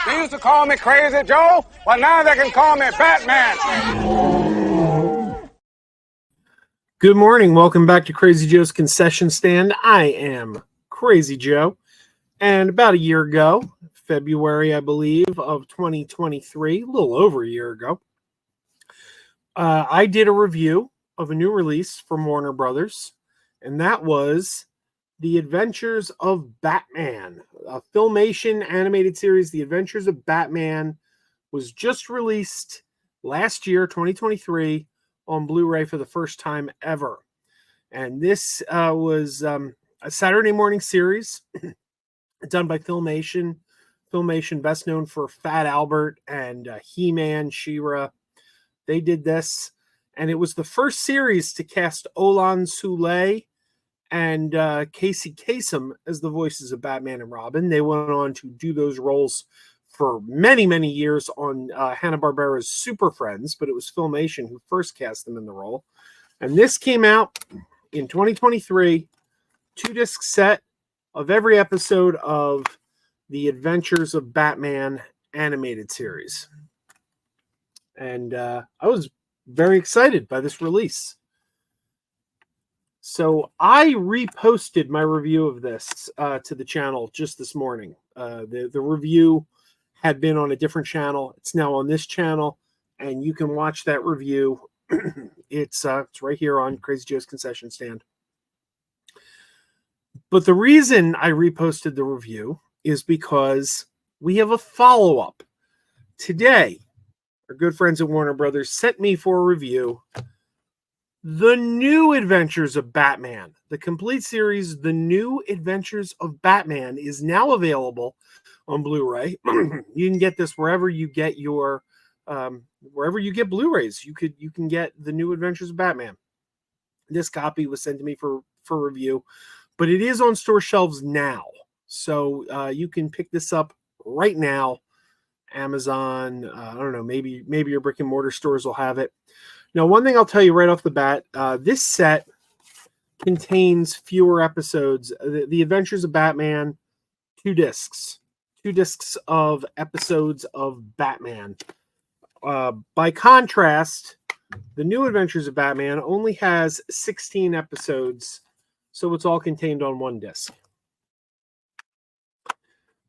They used to call me Crazy Joe, but now they can call me Batman. Good morning. Welcome back to Krazy Joe's Concession Stand. I am Krazy Joe. And about a year ago, February, I believe, of 2023, a little over a year ago, I did a review of a new release from Warner Brothers, and that was The Adventures of Batman, a Filmation animated series. The Adventures of Batman was just released last year, 2023, on Blu-ray for the first time ever. And this was a Saturday morning series done by Filmation. Filmation, best known for Fat Albert and He-Man, She-Ra. They did this, and it was the first series to cast Olan Soule and Casey Kasem as the voices of Batman and Robin. They went on to do those roles for many, many years on Hanna-Barbera's Super Friends, but it was Filmation who first cast them in the role. And this came out in 2023, 2-disc set of every episode of The Adventures of Batman animated series. And I was very excited by this release. So I reposted my review of this to the channel just this morning. The review had been on a different channel. It's now on this channel, and you can watch that review. It's right here on Krazy Joe's Concession Stand. But the reason I reposted the review is because we have a follow-up. Today, our good friends at Warner Brothers sent me for a review The New Adventures of Batman. The complete series, The New Adventures of Batman, is now available on Blu-ray. You can get this wherever you get your Blu-rays. You can get The New Adventures of Batman. This copy was sent to me for review, but it is on store shelves now. So you can pick this up right now. Amazon, I don't know, maybe your brick and mortar stores will have it. Now, one thing I'll tell you right off the bat, this set contains fewer episodes. The Adventures of Batman, 2 discs. 2 discs of episodes of Batman. By contrast, The New Adventures of Batman only has 16 episodes, so it's all contained on 1 disc.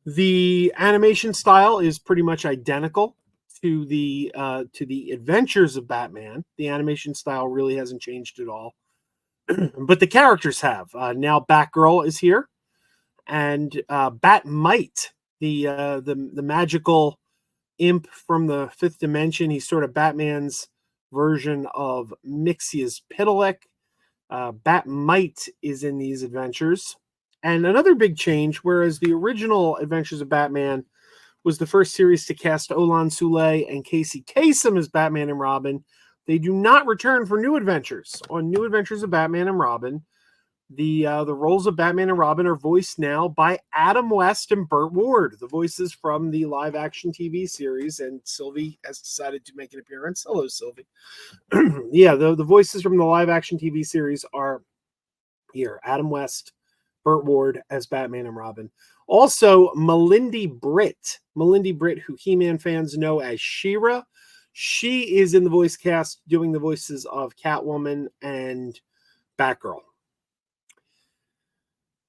The animation style is pretty much identical to the Adventures of Batman. The animation style really hasn't changed at all, but the characters have. Now Batgirl is here, and Batmite, the magical imp from the 5th dimension. He's sort of Batman's version of Mxyzptlk. Batmite is in these adventures. And another big change, whereas the original Adventures of Batman was the first series to cast Olan Soule and Casey Kasem as Batman and Robin, they do not return for New Adventures. On New Adventures of Batman and Robin, the roles of Batman and Robin are voiced now by Adam West and Burt Ward, the voices from the live-action TV series, and Sylvie has decided to make an appearance. Hello, Sylvie. Yeah, the voices from the live-action TV series are here. Adam West, Burt Ward as Batman and Robin. Also, Melindy Britt, who He-Man fans know as She-Ra. She is in the voice cast doing the voices of Catwoman and Batgirl.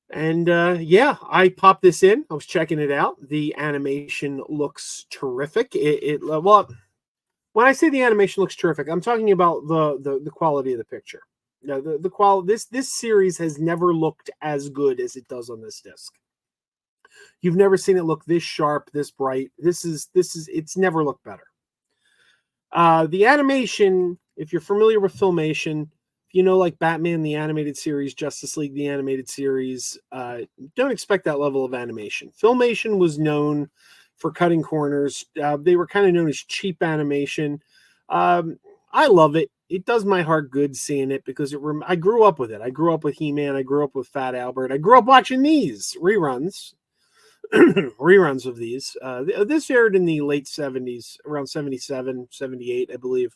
And yeah, I popped this in. I was checking it out. The animation looks terrific. Well, when I say the animation looks terrific, I'm talking about the quality of the picture. The quality. This series has never looked as good as it does on this disc. You've never seen it look this sharp, this bright. It's never looked better. The animation, if you're familiar with Filmation, you know, like Batman the animated series, Justice League the animated series, don't expect that level of animation. Filmation was known for cutting corners. They were kind of known as cheap animation. I love it. It does my heart good seeing it because I grew up with it. I grew up with He-Man. I grew up with Fat Albert. I grew up watching these reruns. Reruns of these. This aired in the late 70s, around 77, 78, I believe.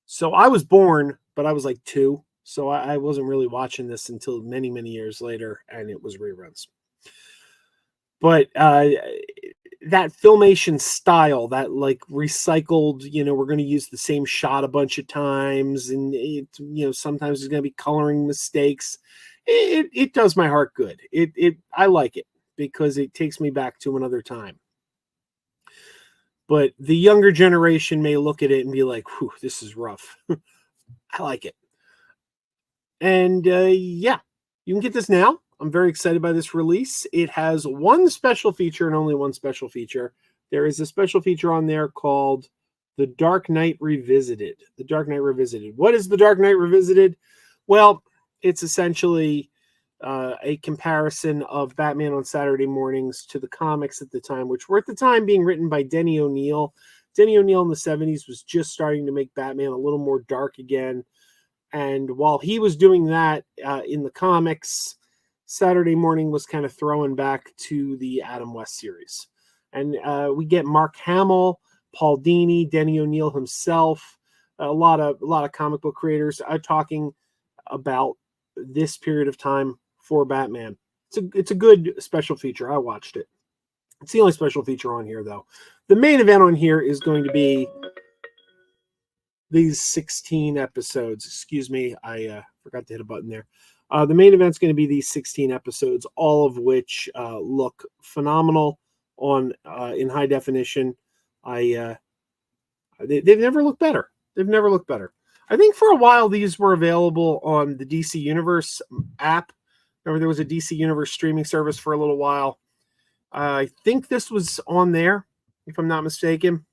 So I was born, but I was like 2. So I wasn't really watching this until many, many years later, and it was reruns. But that Filmation style, that like recycled, we're going to use the same shot a bunch of times, and sometimes there's going to be coloring mistakes. It does my heart good. I like it because it takes me back to another time. But the younger generation may look at it and be like, whew, this is rough. I like it. And yeah, you can get this now. I'm very excited by this release. It has one special feature and only one special feature. There is a special feature on there called The Dark Knight Revisited. The Dark Knight Revisited. What is The Dark Knight Revisited? Well, it's essentially a comparison of Batman on Saturday mornings to the comics at the time, which were at the time being written by Denny O'Neil. Denny O'Neil in the 70s was just starting to make Batman a little more dark again. And while he was doing that in the comics, Saturday morning was kind of throwing back to the Adam West series. And we get Mark Hamill, Paul Dini, Denny O'Neil himself, a lot of comic book creators talking about this period of time for Batman. It's a good special feature. I watched it. It's the only special feature on here, though. The main event on here is going to be these 16 episodes. Excuse me, I forgot to hit a button there. The main event's going to be these 16 episodes, all of which look phenomenal on in high definition. They've never looked better. They've never looked better. I think for a while these were available on the DC Universe app. Remember, there was a DC Universe streaming service for a little while. I think this was on there, if I'm not mistaken.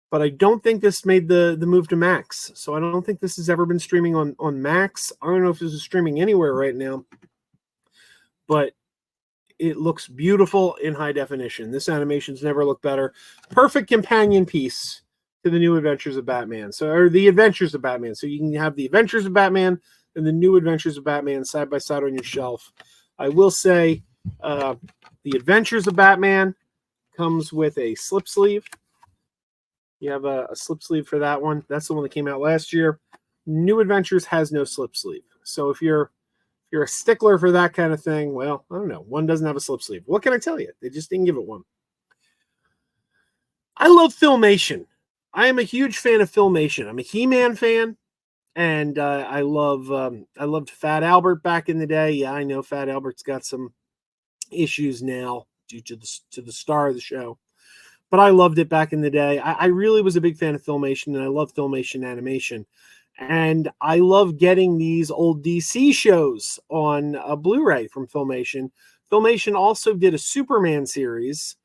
But I don't think this made the move to Max. So I don't think this has ever been streaming on Max. I don't know if this is streaming anywhere right now. But it looks beautiful in high definition. This animation's never looked better. Perfect companion piece to the New Adventures of Batman. Or the Adventures of Batman. So you can have the Adventures of Batman and the New Adventures of Batman side by side on your shelf. I will say the Adventures of Batman comes with a slip sleeve. You have a slip sleeve for that one. That's the one that came out last year. New Adventures has no slip sleeve. So if you're a stickler for that kind of thing, well, I don't know. One doesn't have a slip sleeve. What can I tell you? They just didn't give it one. I love Filmation. I am a huge fan of Filmation. I'm a He-Man fan, and I loved Fat Albert back in the day. Yeah, I know Fat Albert's got some issues now due to the star of the show. But I loved it back in the day. I really was a big fan of Filmation, and I love Filmation animation. And I love getting these old DC shows on a Blu-ray from Filmation. Filmation also did a Superman series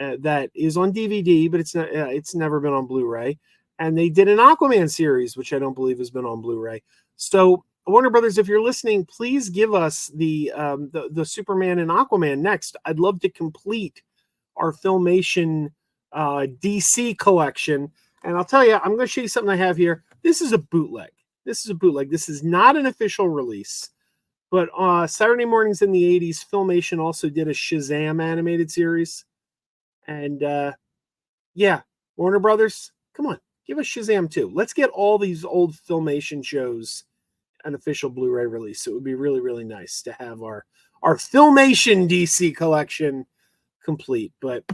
that is on DVD, but it's never been on Blu-ray. And they did an Aquaman series, which I don't believe has been on Blu-ray. So Warner Brothers, if you're listening, please give us the Superman and Aquaman next. I'd love to complete our Filmation DC collection. And I'll tell you, I'm going to show you something I have here. This is a bootleg. This is not an official release. But Saturday mornings in the 80s, Filmation also did a Shazam animated series. And yeah, Warner Brothers, come on, give us Shazam too. Let's get all these old Filmation shows an official Blu-ray release. It would be really, really nice to have our Filmation DC collection complete. But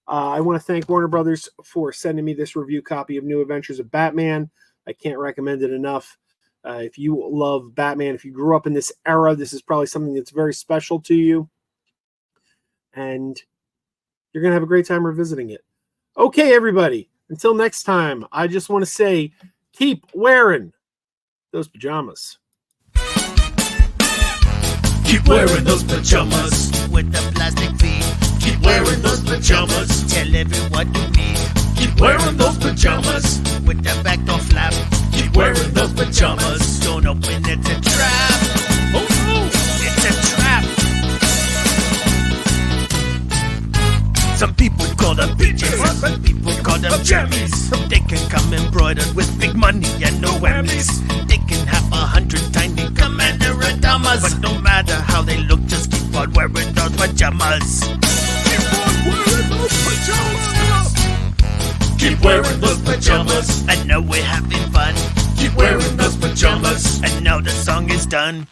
I want to thank Warner Brothers for sending me this review copy of New Adventures of Batman. I can't recommend it enough. If you love Batman, if you grew up in this era, this is probably something that's very special to you. And you're going to have a great time revisiting it. Okay, everybody. Until next time, I just want to say, keep wearing those pajamas. Keep wearing those pajamas with the plastic feet. Keep wearing those pajamas. Tell everyone you meet. Keep wearing those pajamas with the back door flap. Keep wearing those pajamas. Don't open, it's a trap. Oh no, it's a trap. Some people call them PJs, some people call them jammies. They can come embroidered with big money and no whammies. They can have 100 tiny commander Adamas, but no matter how they look, just keep on wearing those pajamas. Keep on wearing those pajamas. Keep wearing those pajamas. I know we're having fun. Keep wearing those pajamas. And now the song is done.